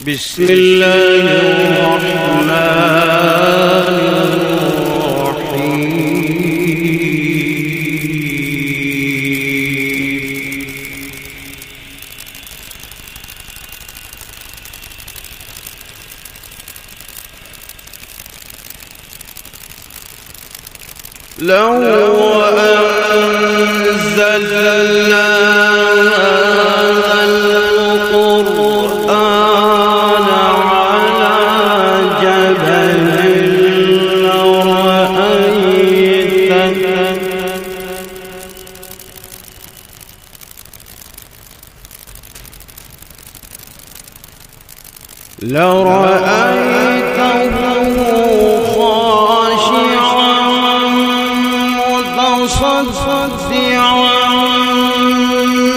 بسم الله الرحمن الرحيم. لو أنزلنا لرأيته خاشعا متصدعا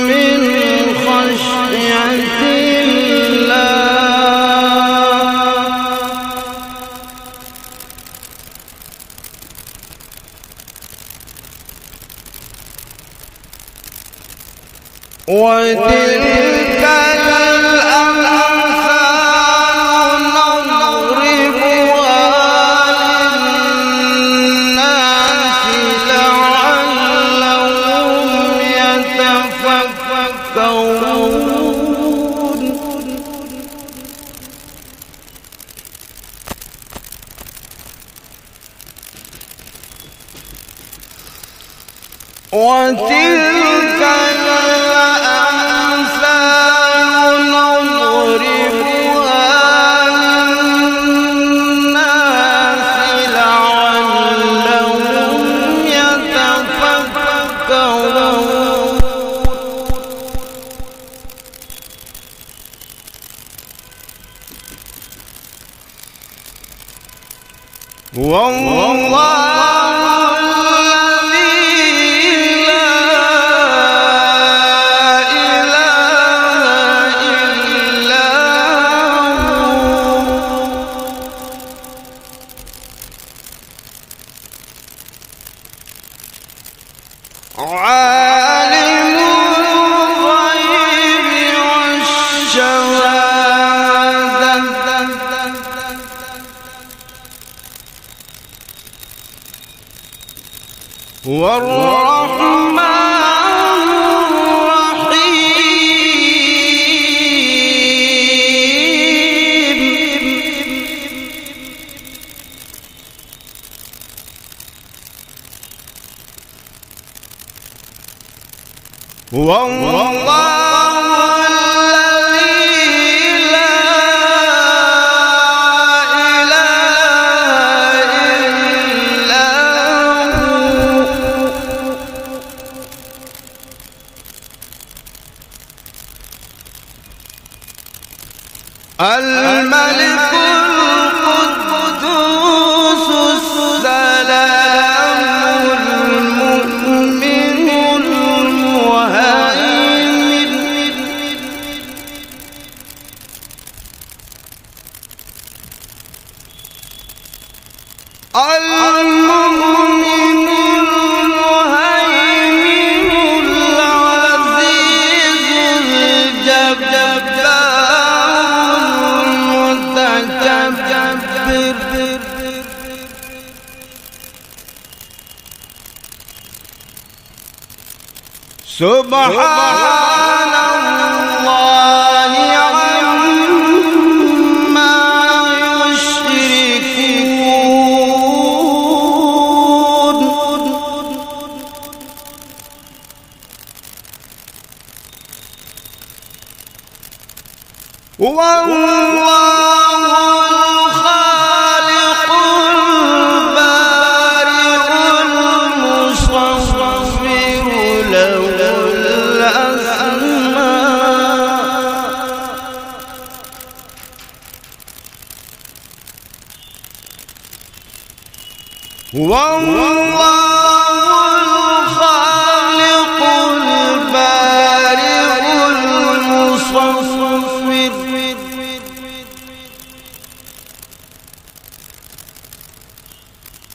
من خشية الله وتلك وتلك الأمثال نضربها للناس لعلهم يتفكرون والله عالم الغيب والشهادة هو الرحمن الرحيم. هو الله الذي لا إله إلا هو الملك القدوس السلام المؤمن المهيمن العزيز الجبار المتكبر سبحان الله عما يشركون. والله الخالق البارئ المصور له والله الخالق البارئ المصور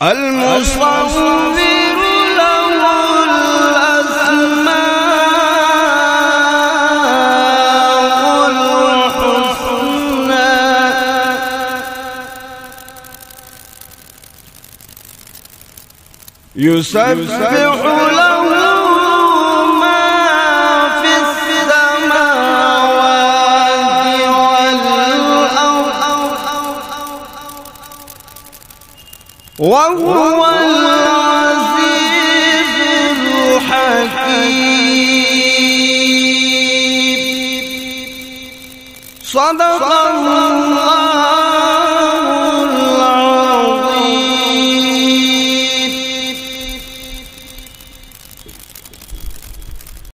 المصور له الأسماء الحسنى يسبح له ما في السماوات والأرض وهو العزيز الحكيم. صدق الله